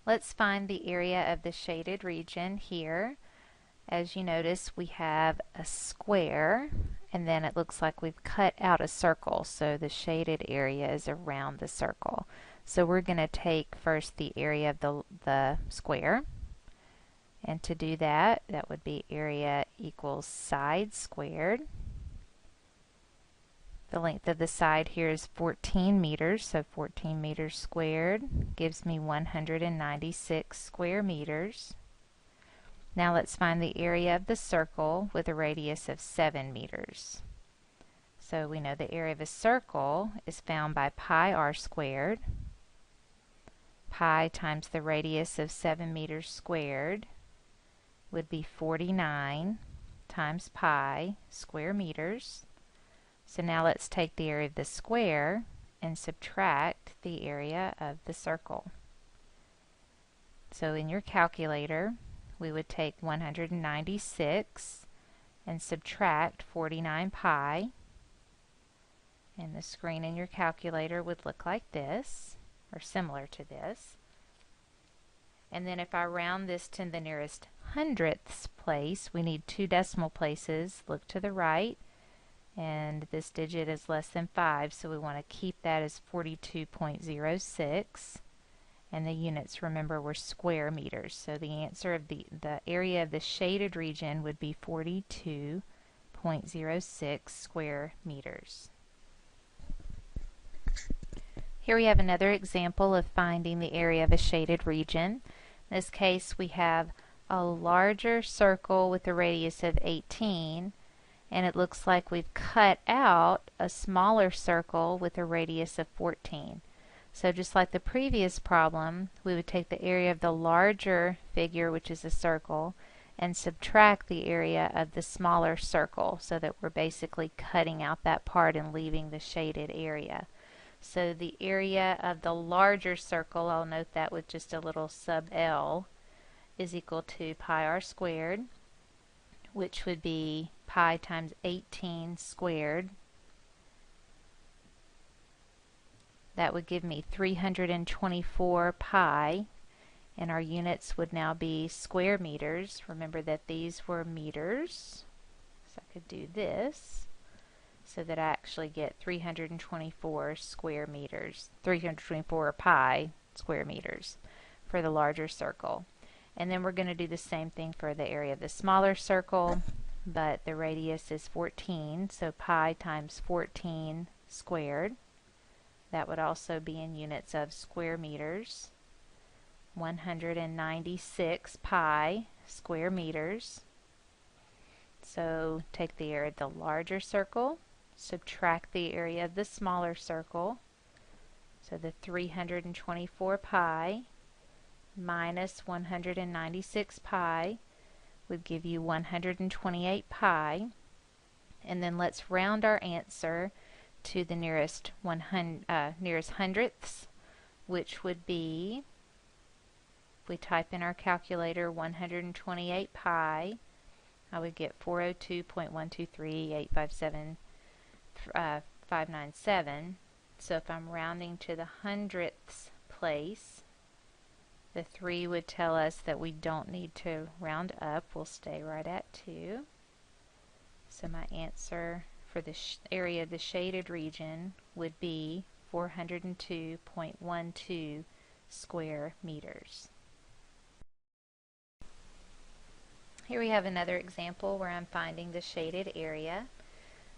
Let's find the area of the shaded region here. As you notice, we have a square, and then it looks like we've cut out a circle, so the shaded area is around the circle. So we're going to take first the area of the square, and to do that, that would be area equals side squared. The length of the side here is 14 meters, so 14 meters squared gives me 196 square meters. Now let's find the area of the circle with a radius of 7 meters. So we know the area of a circle is found by pi r squared. Pi times the radius of 7 meters squared would be 49 times pi square meters. So now let's take the area of the square and subtract the area of the circle. So in your calculator, we would take 196 and subtract 49 pi, and the screen in your calculator would look like this, or similar to this. And then if I round this to the nearest hundredths place, we need 2 decimal places. Look to the right, and this digit is less than 5, so we want to keep that as 42.06. And the units, remember, were square meters. So the answer of the area of the shaded region would be 42.06 square meters. Here we have another example of finding the area of a shaded region. In this case, we have a larger circle with a radius of 18, and it looks like we've cut out a smaller circle with a radius of 14. So just like the previous problem, we would take the area of the larger figure, which is a circle, and subtract the area of the smaller circle, so that we're basically cutting out that part and leaving the shaded area. So the area of the larger circle, I'll note that with just a little sub L, is equal to pi r squared, which would be pi times 18 squared. That would give me 324 pi, and our units would now be square meters. Remember that these were meters, so I could do this so that I actually get 324 square meters, 324 pi square meters for the larger circle. And then we're going to do the same thing for the area of the smaller circle, but the radius is 14, so pi times 14 squared. That would also be in units of square meters. 196 pi square meters. So take the area of the larger circle, subtract the area of the smaller circle. So the 324 pi minus 196 pi would give you 128 pi. And then let's round our answer to the nearest hundredths, which would be, if we type in our calculator 128 pi, I would get 402.123857597. So if I'm rounding to the hundredths place, the 3 would tell us that we don't need to round up. We'll stay right at 2. So my answer for the area of the shaded region would be 402.12 square meters. Here we have another example where I'm finding the shaded area.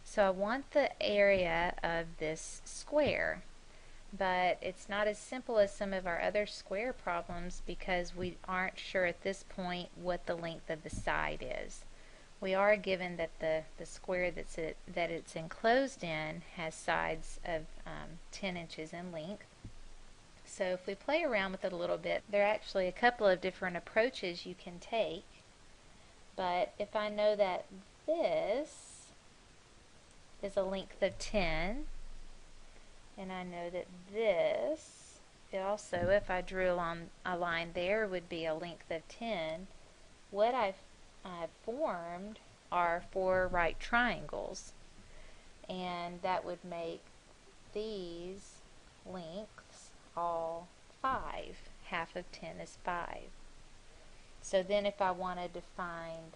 So I want the area of this square, but it's not as simple as some of our other square problems because we aren't sure at this point what the length of the side is. We are given that the square that it's enclosed in has sides of 10 inches in length. So if we play around with it a little bit, there are actually a couple of different approaches you can take. But if I know that this is a length of 10, and I know that this also, if I drew a line there, would be a length of 10, what I've formed are 4 right triangles, and that would make these lengths all 5. Half of 10 is 5. So then if I wanted to find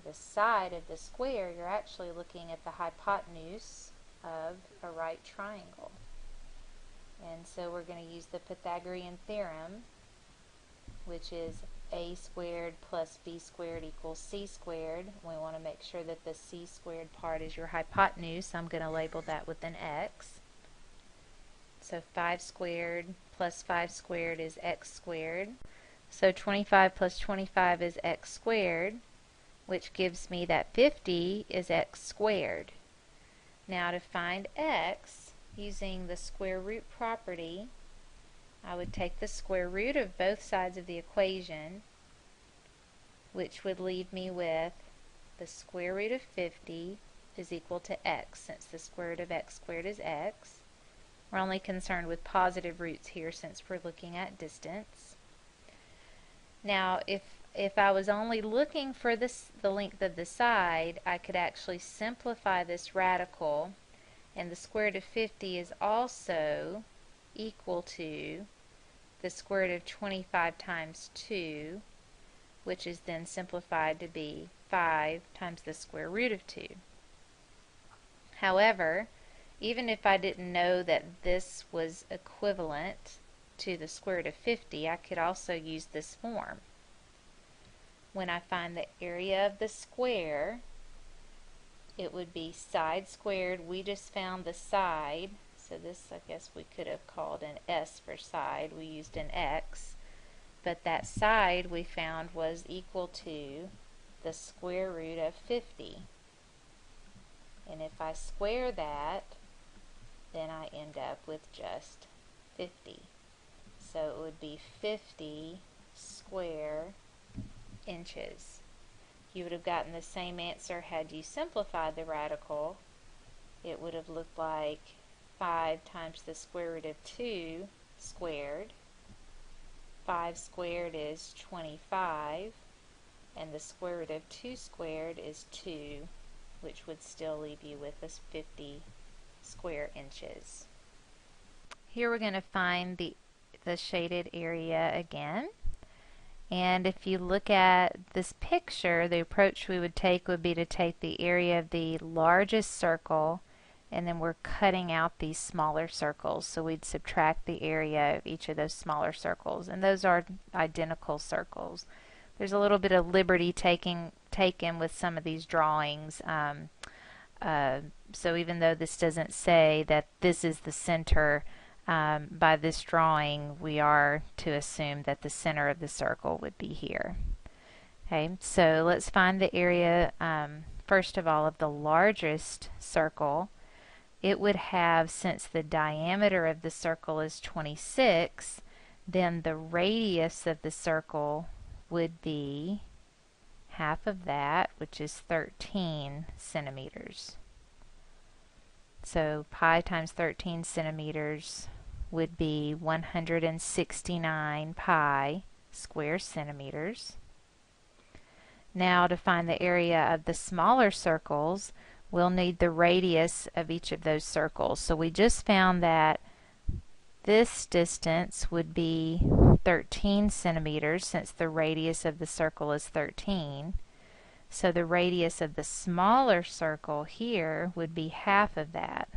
the side of the square, you're actually looking at the hypotenuse of a right triangle. And so we're going to use the Pythagorean Theorem, which is a squared plus b squared equals c squared. We want to make sure that the c squared part is your hypotenuse. I'm going to label that with an x. So 5 squared plus 5 squared is x squared. So 25 plus 25 is x squared, which gives me that 50 is x squared. Now to find x, using the square root property, I would take the square root of both sides of the equation, which would leave me with the square root of 50 is equal to x, since the square root of x squared is x. We're only concerned with positive roots here since we're looking at distance. Now if I was only looking for the length of the side, I could actually simplify this radical, and the square root of 50 is also equal to the square root of 25 times 2, which is then simplified to be 5 times the square root of 2. However, even if I didn't know that this was equivalent to the square root of 50, I could also use this form. When I find the area of the square, it would be side squared. We just found the side, so this I guess we could have called an S for side. We used an X, but that side we found was equal to the square root of 50. And if I square that, then I end up with just 50. So it would be 50 square inches. You would have gotten the same answer had you simplified the radical. It would have looked like 5 times the square root of 2 squared. 5 squared is 25, and the square root of 2 squared is 2, which would still leave you with us 50 square inches. Here we're going to find the shaded area again. And if you look at this picture, the approach we would take would be to take the area of the largest circle, and then we're cutting out these smaller circles. So we'd subtract the area of each of those smaller circles, and those are identical circles. There's a little bit of liberty taken with some of these drawings. So even though this doesn't say that this is the center, by this drawing we are to assume that the center of the circle would be here. Okay, so let's find the area first of all of the largest circle. It would have, since the diameter of the circle is 26, then the radius of the circle would be half of that, which is 13 centimeters. So pi times 13 centimeters would be 169 pi square centimeters. Now to find the area of the smaller circles, we'll need the radius of each of those circles. So we just found that this distance would be 13 centimeters since the radius of the circle is 13. So the radius of the smaller circle here would be half of that,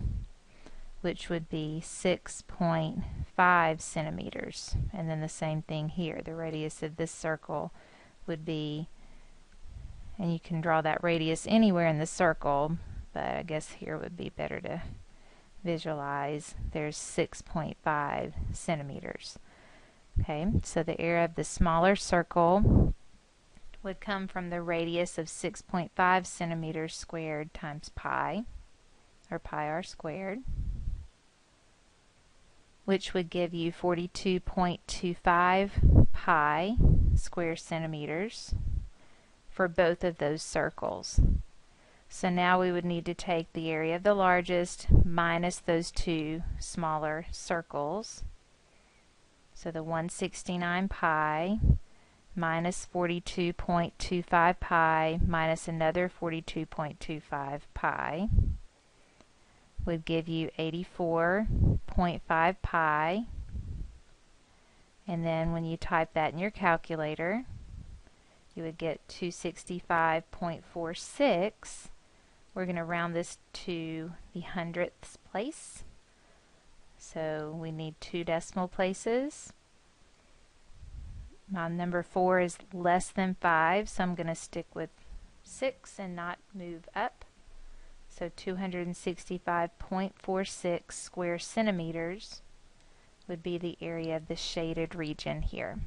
which would be 6.5 centimeters. And then the same thing here. The radius of this circle would be, and you can draw that radius anywhere in the circle, but I guess here would be better to visualize. There's 6.5 centimeters. Okay, so the area of the smaller circle would come from the radius of 6.5 centimeters squared times pi, or pi r squared, which would give you 42.25 pi square centimeters for both of those circles. So now we would need to take the area of the largest minus those two smaller circles. So the 169 pi minus 42.25 pi minus another 42.25 pi would give you 84.5 pi, And then when you type that in your calculator, you would get 265.46. We're going to round this to the hundredths place. So we need 2 decimal places. My number 4 is less than 5, so I'm going to stick with 6 and not move up. So 265.46 square centimeters would be the area of the shaded region here.